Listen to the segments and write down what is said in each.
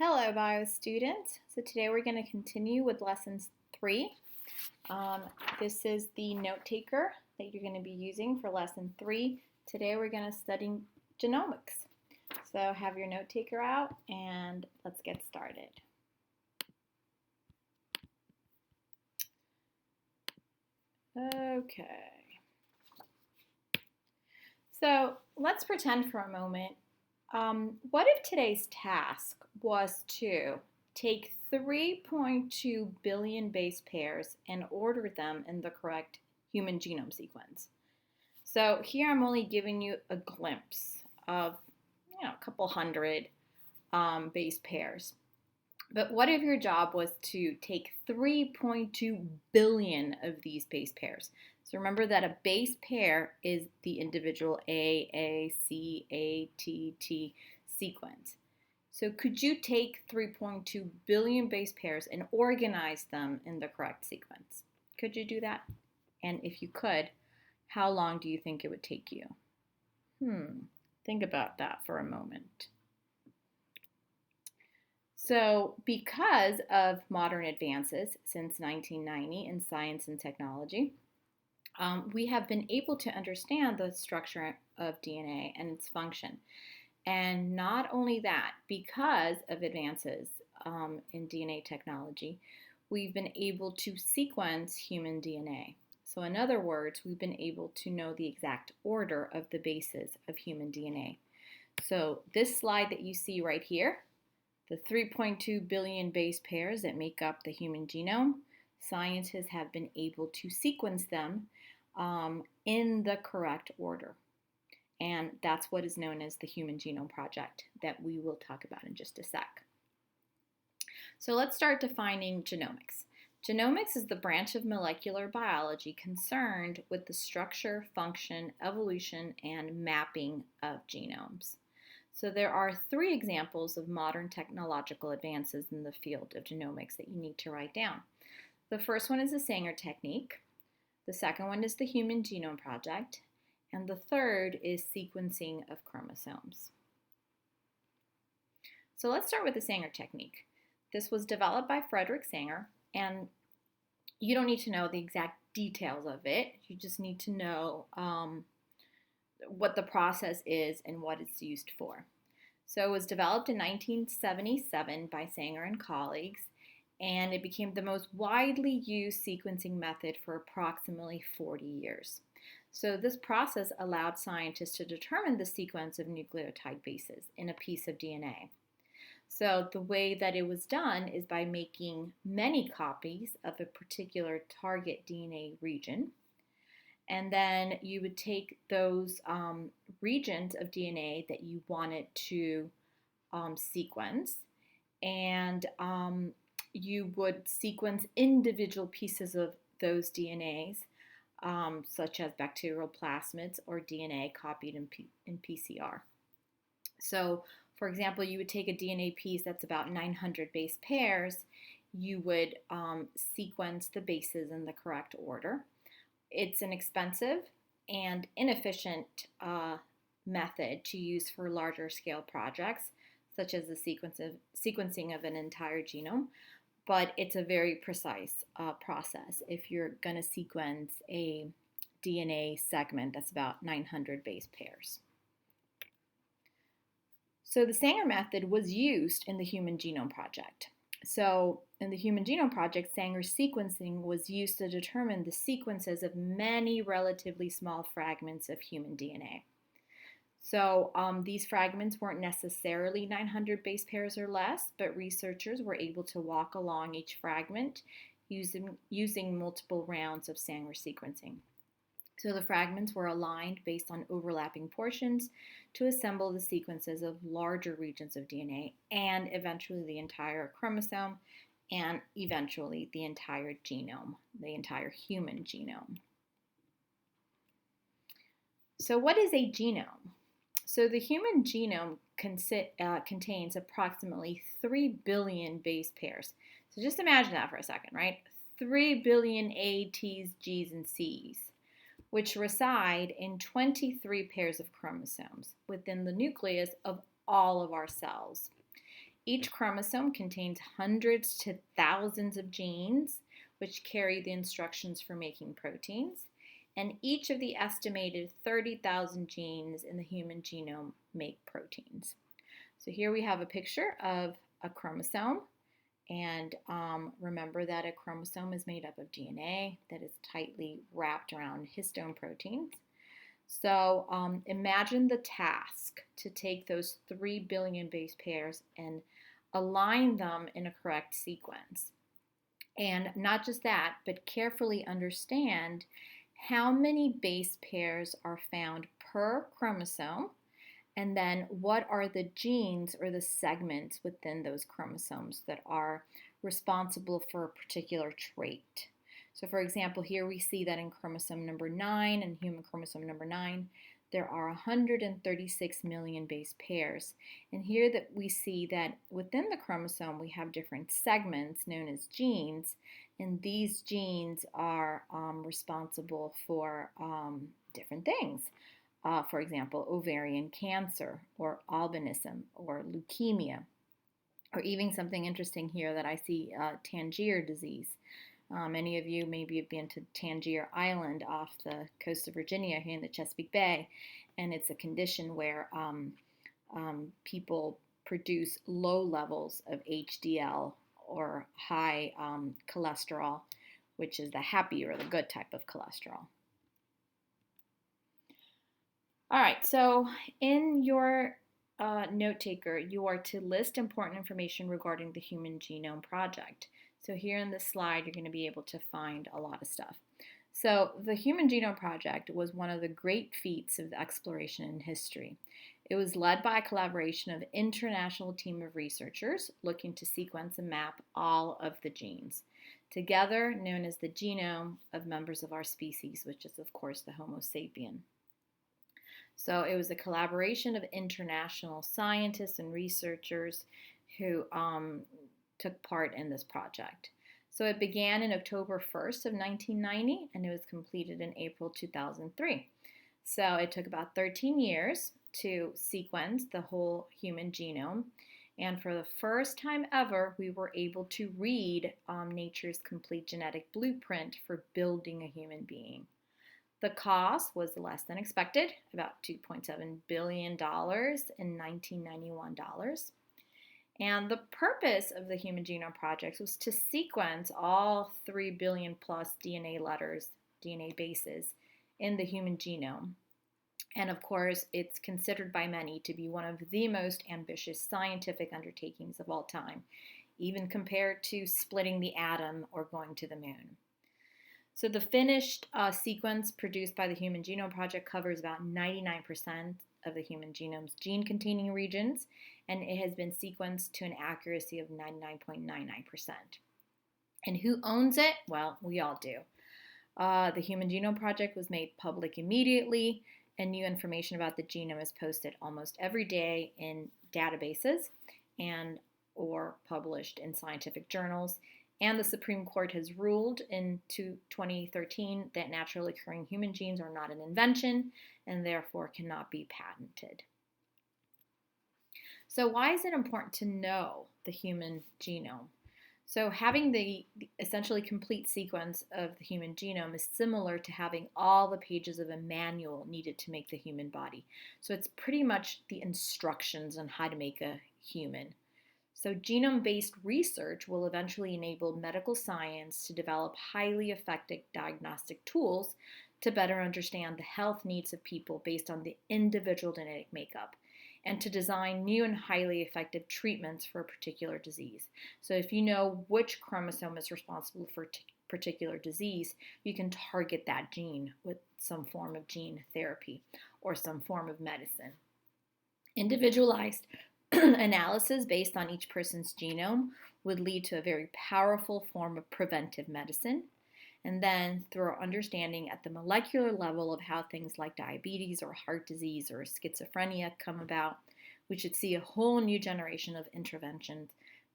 Hello, bio students. So today we're going to continue with lesson 3. This is the note taker that you're going to be using for lesson 3. Today we're going to study genomics. So have your note taker out and let's get started. Okay. So let's pretend for a moment. What if today's task was to take 3.2 billion base pairs and order them in the correct human genome sequence? So here I'm only giving you a glimpse of, a couple hundred base pairs. But what if your job was to take 3.2 billion of these base pairs? So remember that a base pair is the individual A, C, A, T, T sequence. So could you take 3.2 billion base pairs and organize them in the correct sequence? Could you do that? And if you could, how long do you think it would take you? Think about that for a moment. So because of modern advances since 1990 in science and technology, we have been able to understand the structure of DNA and its function. And not only that, because of advances in DNA technology, we've been able to sequence human DNA. So in other words, we've been able to know the exact order of the bases of human DNA. So this slide that you see right here, the 3.2 billion base pairs that make up the human genome, scientists have been able to sequence them in the correct order. And that's what is known as the Human Genome Project that we will talk about in just a sec. So let's start defining genomics. Genomics is the branch of molecular biology concerned with the structure, function, evolution, and mapping of genomes. So there are 3 examples of modern technological advances in the field of genomics that you need to write down. The first one is the Sanger technique. The second one is the Human Genome Project. And the third is sequencing of chromosomes. So let's start with the Sanger technique. This was developed by Frederick Sanger, and you don't need to know the exact details of it. You just need to know what the process is and what it's used for. So it was developed in 1977 by Sanger and colleagues, and it became the most widely used sequencing method for approximately 40 years. So this process allowed scientists to determine the sequence of nucleotide bases in a piece of DNA. So the way that it was done is by making many copies of a particular target DNA region. And then you would take those regions of DNA that you wanted to sequence, and you would sequence individual pieces of those DNAs, such as bacterial plasmids or DNA copied in PCR. So, for example, you would take a DNA piece that's about 900 base pairs. You would sequence the bases in the correct order. It's an expensive and inefficient method to use for larger scale projects, such as the sequencing of an entire genome, but it's a very precise process if you're going to sequence a DNA segment that's about 900 base pairs. So the Sanger method was used in the Human Genome Project. So in the Human Genome Project, Sanger sequencing was used to determine the sequences of many relatively small fragments of human DNA. So these fragments weren't necessarily 900 base pairs or less, but researchers were able to walk along each fragment using multiple rounds of Sanger sequencing. So the fragments were aligned based on overlapping portions to assemble the sequences of larger regions of DNA and eventually the entire chromosome and eventually the entire genome, the entire human genome. So what is a genome? So the human genome contains approximately 3 billion base pairs. So just imagine that for a second, right? 3 billion A, T's, G's, and C's, which reside in 23 pairs of chromosomes within the nucleus of all of our cells. Each chromosome contains hundreds to thousands of genes, which carry the instructions for making proteins. And each of the estimated 30,000 genes in the human genome make proteins. So here we have a picture of a chromosome. And remember that a chromosome is made up of DNA that is tightly wrapped around histone proteins. So imagine the task to take those 3 billion base pairs and align them in a correct sequence. And not just that, but carefully understand how many base pairs are found per chromosome, and then what are the genes or the segments within those chromosomes that are responsible for a particular trait. So for example, here we see that in chromosome number 9 and human chromosome number 9, there are 136 million base pairs. And here that we see that within the chromosome we have different segments known as genes, and these genes are responsible for different things. For example, ovarian cancer or albinism or leukemia, or even something interesting here that I see, Tangier disease. Many of you maybe have been to Tangier Island off the coast of Virginia here in the Chesapeake Bay, and it's a condition where people produce low levels of HDL or high cholesterol, which is the happy or the good type of cholesterol. All right, so in your Notetaker, you are to list important information regarding the Human Genome Project. So here in this slide, you're going to be able to find a lot of stuff. So the Human Genome Project was one of the great feats of exploration in history. It was led by a collaboration of an international team of researchers looking to sequence and map all of the genes, together known as the genome of members of our species, which is, of course, the Homo sapien. So it was a collaboration of international scientists and researchers who took part in this project. So it began in October 1st of 1990, and it was completed in April 2003. So it took about 13 years to sequence the whole human genome. And for the first time ever, we were able to read nature's complete genetic blueprint for building a human being. The cost was less than expected, about $2.7 billion in 1991 dollars. And the purpose of the Human Genome Project was to sequence all 3 billion plus DNA letters, DNA bases, in the human genome. And of course, it's considered by many to be one of the most ambitious scientific undertakings of all time, even compared to splitting the atom or going to the moon. So the finished sequence produced by the Human Genome Project covers about 99% of the human genome's gene-containing regions, and it has been sequenced to an accuracy of 99.99%. And who owns it? Well, we all do. The Human Genome Project was made public immediately, and new information about the genome is posted almost every day in databases and or published in scientific journals. And the Supreme Court has ruled in 2013 that naturally occurring human genes are not an invention and therefore cannot be patented. So why is it important to know the human genome? So having the essentially complete sequence of the human genome is similar to having all the pages of a manual needed to make the human body. So it's pretty much the instructions on how to make a human. So genome-based research will eventually enable medical science to develop highly effective diagnostic tools to better understand the health needs of people based on the individual genetic makeup, and to design new and highly effective treatments for a particular disease. So if you know which chromosome is responsible for a particular disease, you can target that gene with some form of gene therapy or some form of medicine. Individualized analysis based on each person's genome would lead to a very powerful form of preventive medicine. And then through our understanding at the molecular level of how things like diabetes or heart disease or schizophrenia come about, we should see a whole new generation of interventions,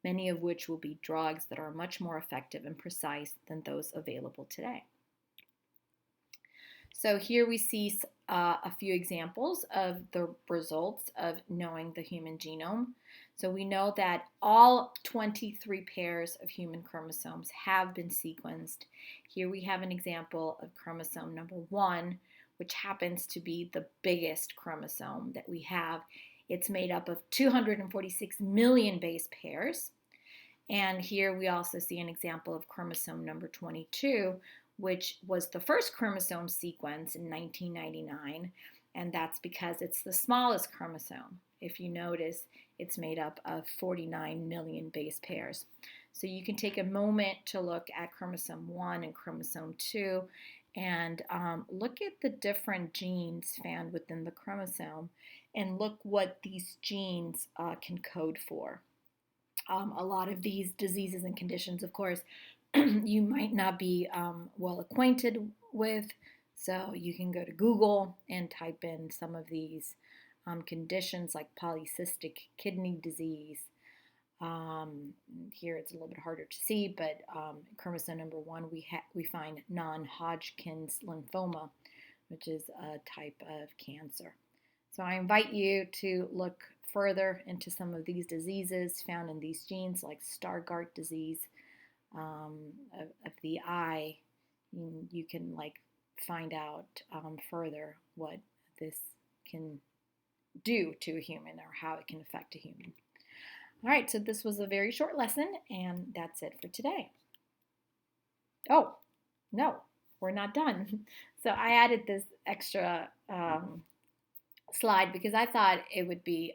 many of which will be drugs that are much more effective and precise than those available today. So here we see a few examples of the results of knowing the human genome. So we know that all 23 pairs of human chromosomes have been sequenced. Here we have an example of chromosome number 1, which happens to be the biggest chromosome that we have. It's made up of 246 million base pairs. And here we also see an example of chromosome number 22, which was the first chromosome sequence in 1999. And that's because it's the smallest chromosome. If you notice, it's made up of 49 million base pairs. So you can take a moment to look at chromosome 1 and chromosome 2 and look at the different genes found within the chromosome and look what these genes can code for. A lot of these diseases and conditions, of course, you might not be well acquainted with, so you can go to Google and type in some of these conditions like polycystic kidney disease. Here it's a little bit harder to see, but chromosome number 1, we find non-Hodgkin's lymphoma, which is a type of cancer. So I invite you to look further into some of these diseases found in these genes, like Stargardt disease of the eye. You can find out further what this can do to a human or how it can affect a human. All right, so this was a very short lesson, and that's it for today. Oh, no, we're not done. So I added this extra slide because I thought it would be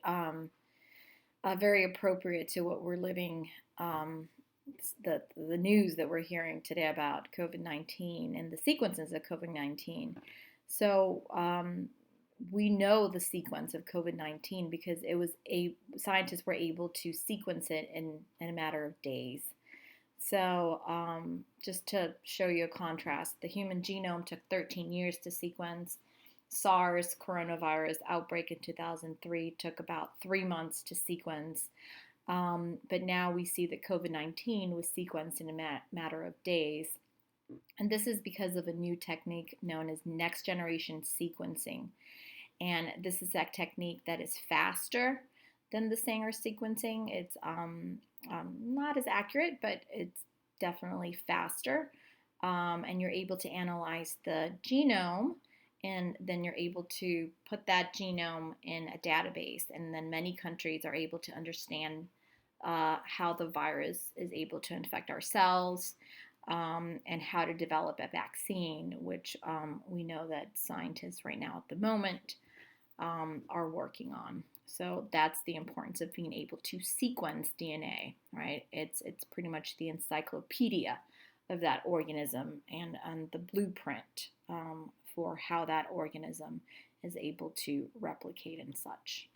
very appropriate to what we're living, the news that we're hearing today about COVID-19 and the sequences of COVID-19. So we know the sequence of COVID-19 because scientists were able to sequence it in a matter of days. So just to show you a contrast, the human genome took 13 years to sequence. SARS coronavirus outbreak in 2003 took about 3 months to sequence. But now we see that COVID-19 was sequenced in a matter of days. And this is because of a new technique known as next generation sequencing. And this is that technique that is faster than the Sanger sequencing. It's not as accurate, but it's definitely faster. And you're able to analyze the genome, and then you're able to put that genome in a database. And then many countries are able to understand how the virus is able to infect our cells, and how to develop a vaccine, which we know that scientists right now at the moment are working on. So that's the importance of being able to sequence DNA, right? It's pretty much the encyclopedia of that organism and the blueprint for how that organism is able to replicate and such.